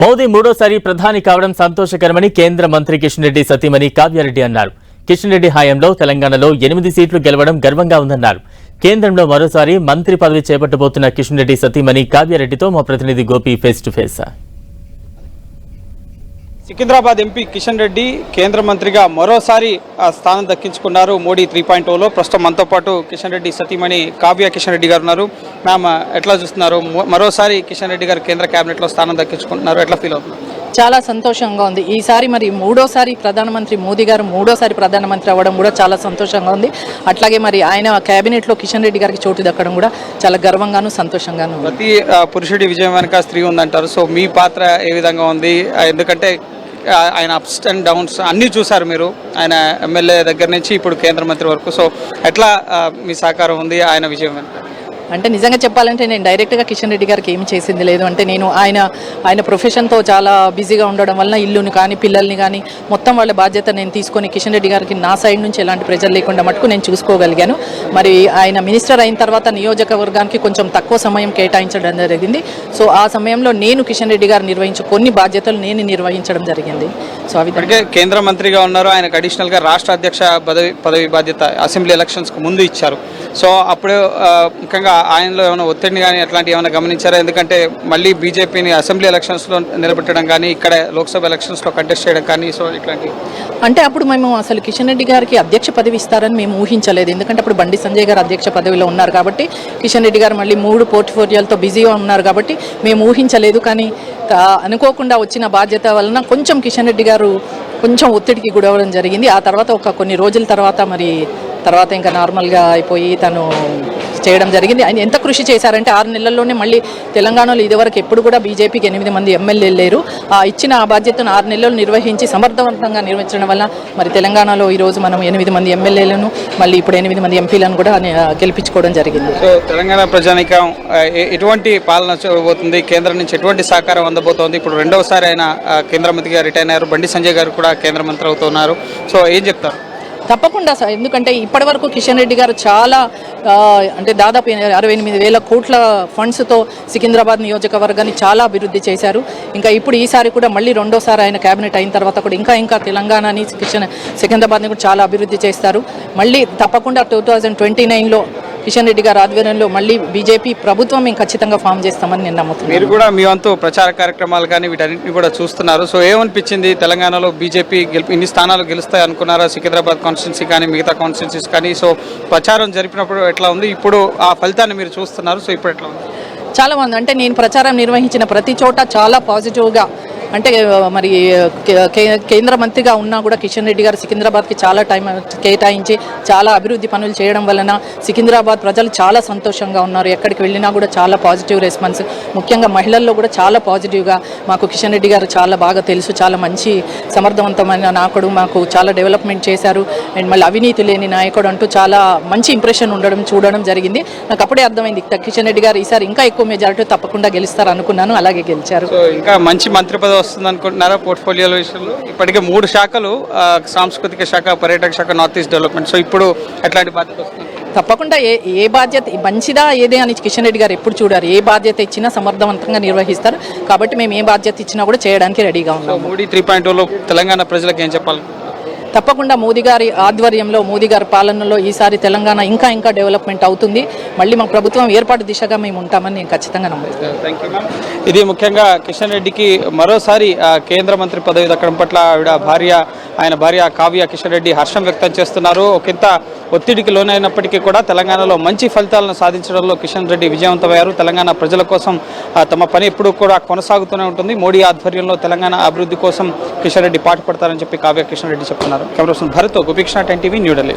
మోదీ మూడోసారి ప్రధాని కావడం సంతోషకరమని కేంద్ర మంత్రి కిషన్ రెడ్డి సతీమణి కావ్యారెడ్డి అన్నారు. కిషన్ రెడ్డి హయాంలో తెలంగాణలో 8 సీట్లు గెలవడం గర్వంగా ఉందన్నారు. కేంద్రంలో మరోసారి మంత్రి పదవి చేపట్టబోతున్న కిషన్ రెడ్డి సతీమణి కావ్యారెడ్డితో మా ప్రతినిధి Gopi face to face. Secunderabad MP Kishan Reddy కేంద్ర మంత్రిగా మరోసారి స్థానం దక్కించుకున్నారు. మోడీ 3.0లో ప్రస్తుతం మనతో పాటు కిషన్ రెడ్డి సతీమణి కావ్య కిషన్ రెడ్డి గారు ఉన్నారు. మ్యామ్, ఎట్లా చూస్తున్నారు? మరోసారి కిషన్ రెడ్డి గారు కేంద్ర కేబినెట్లో స్థానం దక్కించుకుంటున్నారు, ఎట్లా ఫీల్ అవుతున్నారు? చాలా సంతోషంగా ఉంది. ఈసారి మరి మూడోసారి ప్రధానమంత్రి మోదీ గారు మూడోసారి ప్రధానమంత్రి అవ్వడం కూడా చాలా సంతోషంగా ఉంది. అట్లాగే మరి ఆయన కేబినెట్లో కిషన్ రెడ్డి గారికి చోటు దక్కడం కూడా చాలా గర్వంగాను సంతోషంగాను. ప్రతి పురుషుడి విజయం వెనుక స్త్రీ ఉందంటారు. సో మీ పాత్ర ఏ విధంగా ఉంది? ఎందుకంటే ఆయన అప్స్ అండ్ డౌన్స్ అన్నీ చూసారు మీరు, ఆయన ఎమ్మెల్యే దగ్గర నుంచి ఇప్పుడు కేంద్ర మంత్రి వరకు. సో ఎట్లా మీ సహకారం ఉంది ఆయన విజయం వెనుక? అంటే నిజంగా చెప్పాలంటే నేను డైరెక్ట్గా కిషన్ రెడ్డి గారికి ఏమి చేసింది లేదు. అంటే నేను ఆయన ప్రొఫెషన్తో చాలా బిజీగా ఉండడం వలన ఇల్లుని కానీ పిల్లల్ని కానీ మొత్తం వాళ్ళ బాధ్యత నేను తీసుకొని కిషన్ రెడ్డి గారికి నా సైడ్ నుంచి ఎలాంటి ప్రెజర్ లేకుండా మటుకు నేను చూసుకోగలిగాను. మరి ఆయన మినిస్టర్ అయిన తర్వాత నియోజకవర్గానికి కొంచెం తక్కువ సమయం కేటాయించడం జరిగింది. సో ఆ సమయంలో నేను కిషన్ రెడ్డి గారు నిర్వహించే కొన్ని బాధ్యతలు నేను నిర్వహించడం జరిగింది. సో అవి కేంద్ర మంత్రిగా ఉన్నారు. ఆయనకు అడిషనల్గా రాష్ట్ర అధ్యక్ష పదవి బాధ్యత అసెంబ్లీ ఎలక్షన్స్కు ముందు ఇచ్చారు. సో అప్పుడు ముఖ్యంగా ఆయనలో ఏమైనా ఒత్తిడిని కానీ అట్లాంటివి ఏమైనా గమనించారా? ఎందుకంటే మళ్ళీ బీజేపీని అసెంబ్లీ ఎలక్షన్స్లో నిలబెట్టడం కానీ ఇక్కడ లోక్సభ ఎలక్షన్స్లో కంటెస్ట్ చేయడం కానీ, సో ఇట్లాంటివి. అంటే అప్పుడు మేము అసలు కిషన్ రెడ్డి గారికి అధ్యక్ష పదవి ఇస్తారని మేము ఊహించలేదు. ఎందుకంటే అప్పుడు బండి సంజయ్ గారు అధ్యక్ష పదవిలో ఉన్నారు కాబట్టి, కిషన్ రెడ్డి గారు మళ్ళీ 3 పోర్ట్ఫోలియోలతో బిజీగా ఉన్నారు కాబట్టి మేము ఊహించలేదు. కానీ అనుకోకుండా వచ్చిన బాధ్యత వలన కొంచెం కిషన్ రెడ్డి గారు కొంచెం ఒత్తిడికి గురవడం జరిగింది. ఆ తర్వాత కొన్ని రోజుల తర్వాత ఇంకా నార్మల్గా అయిపోయి తను చేయడం జరిగింది. ఆయన ఎంత కృషి చేశారంటే 6 నెలల్లోనే మళ్ళీ తెలంగాణలో ఇదివరకు ఎప్పుడు కూడా బీజేపీకి 8 మంది ఎమ్మెల్యేలు లేరు. ఇచ్చిన ఆ బాధ్యతను 6 నెలలు నిర్వహించి సమర్థవంతంగా నిర్వహించడం వల్ల మరి తెలంగాణలో ఈరోజు మనం 8 మంది ఎమ్మెల్యేలను మళ్ళీ ఇప్పుడు 8 మంది ఎంపీలను కూడా గెలిపించుకోవడం జరిగింది. సో తెలంగాణ ప్రజానీకం ఎటువంటి పాలన చేయబోతుంది? కేంద్రం నుంచి ఎటువంటి సహకారం అందబోతోంది? ఇప్పుడు రెండవసారి ఆయన కేంద్ర మంత్రిగా రిటైర్ అయ్యారు. బండి సంజయ్ గారు కూడా కేంద్ర మంత్రి అవుతున్నారు. సో ఏం చెప్తారు? తప్పకుండా సార్, ఎందుకంటే ఇప్పటివరకు కిషన్ రెడ్డి గారు చాలా అంటే దాదాపు 68,000 కోట్ల ఫండ్స్తో సికింద్రాబాద్ నియోజకవర్గాన్ని చాలా అభివృద్ధి చేశారు. ఇంకా ఇప్పుడు ఈసారి కూడా మళ్ళీ రెండోసారి ఆయన కేబినెట్ అయిన తర్వాత కూడా ఇంకా తెలంగాణని సికింద్రాబాద్ని కూడా చాలా అభివృద్ధి చేస్తారు. మళ్ళీ తప్పకుండా 2029లో కిషన్ రెడ్డి గారి ఆధ్వర్యంలో మళ్ళీ బీజేపీ ప్రభుత్వం మేము ఖచ్చితంగా ఫామ్ చేస్తామని నేను నమ్ముతున్నాను. మీరు కూడా మీ వంతు ప్రచార కార్యక్రమాలు కానీ వీటన్నింటినీ కూడా చూస్తున్నారు. సో ఏమనిపించింది? తెలంగాణలో బీజేపీ ఇన్ని స్థానాలు గెలుస్తాయి అనుకున్నారా? సికింద్రాబాద్ కాన్స్టిట్యున్సీ కానీ మిగతా కాన్స్టిట్యున్సీస్ కానీ. సో ప్రచారం జరిపినప్పుడు ఎట్లా ఉంది? ఇప్పుడు ఆ ఫలితాన్ని మీరు చూస్తున్నారు. సో ఇప్పుడు ఎట్లా ఉంది? చాలా బాగుంది. అంటే నేను ప్రచారం నిర్వహించిన ప్రతి చోట చాలా పాజిటివ్గా, అంటే మరి కేంద్ర మంత్రిగా ఉన్నా కూడా కిషన్ రెడ్డి గారు సికింద్రాబాద్కి చాలా టైం కేటాయించి చాలా అభివృద్ధి పనులు చేయడం వలన సికింద్రాబాద్ ప్రజలు చాలా సంతోషంగా ఉన్నారు. ఎక్కడికి వెళ్ళినా కూడా చాలా పాజిటివ్ రెస్పాన్స్, ముఖ్యంగా మహిళల్లో కూడా చాలా పాజిటివ్గా మాకు కిషన్ రెడ్డి గారు చాలా బాగా తెలుసు, చాలా మంచి సమర్థవంతమైన నాయకుడు, మాకు చాలా డెవలప్మెంట్ చేశారు అండ్ మళ్ళీ అవినీతి లేని నాయకుడు అంటూ చాలా మంచి ఇంప్రెషన్ చూడడం జరిగింది. నాకు అప్పుడే అర్థమైంది కిషన్ రెడ్డి గారు ఈసారి ఇంకా ఎక్కువ మెజారిటీ తప్పకుండా గెలుస్తారు అనుకున్నాను. అలాగే గెలిచారు. ఇంకా మంచి మంత్రి పదవి వస్తుంది అనుకుంటున్నారా? పోర్ట్ఫోలియోల విషయంలో ఇప్పటికే 3 శాఖలు, సాంస్కృతిక శాఖ, పర్యాటక శాఖ, నార్త్ ఈస్ట్ డెవలప్మెంట్. సో ఇప్పుడు ఎట్లాంటి బాధ్యత వస్తుంది? తప్పకుండా ఏ బాధ్యత మంచిదా ఏదే అని కిషన్ రెడ్డి గారు ఎప్పుడు చూడారు. ఏ బాధ్యత ఇచ్చినా సమర్థవంతంగా నిర్వహిస్తారు. కాబట్టి మేము ఏ బాధ్యత ఇచ్చినా కూడా చేయడానికి రెడీగా ఉన్నాం. మోడీ 3.0లో తెలంగాణ ప్రజలకు ఏం చెప్పాలి? తప్పకుండా మోదీ గారి ఆధ్వర్యంలో, మోదీ గారి పాలనలో ఈసారి తెలంగాణ ఇంకా డెవలప్మెంట్ అవుతుంది. మళ్ళీ మా ప్రభుత్వం ఏర్పాటు దిశగా మేము ఉంటామని నేను ఖచ్చితంగా నమ్ముతున్నాను. ఇది ముఖ్యంగా కిషన్ రెడ్డికి మరోసారి కేంద్ర మంత్రి పదవి దక్కడం పట్ల ఆయన భార్య కావ్య కిషన్ రెడ్డి హర్షం వ్యక్తం చేస్తున్నారు. ఒకంత ఒత్తిడికి లోనైనప్పటికీ కూడా తెలంగాణలో మంచి ఫలితాలను సాధించడంలో కిషన్ రెడ్డి విజయవంతమయ్యారు. తెలంగాణ ప్రజల కోసం తమ పని ఎప్పుడూ కూడా కొనసాగుతూనే ఉంటుంది. మోడీ ఆధ్వర్యంలో తెలంగాణ అభివృద్ధి కోసం కిషన్ రెడ్డి పాటుపడతారని చెప్పి కావ్య కిషన్ రెడ్డి చెప్తున్నారు. Camera person Bharat, Gopikrishna, 10 TV, New Delhi.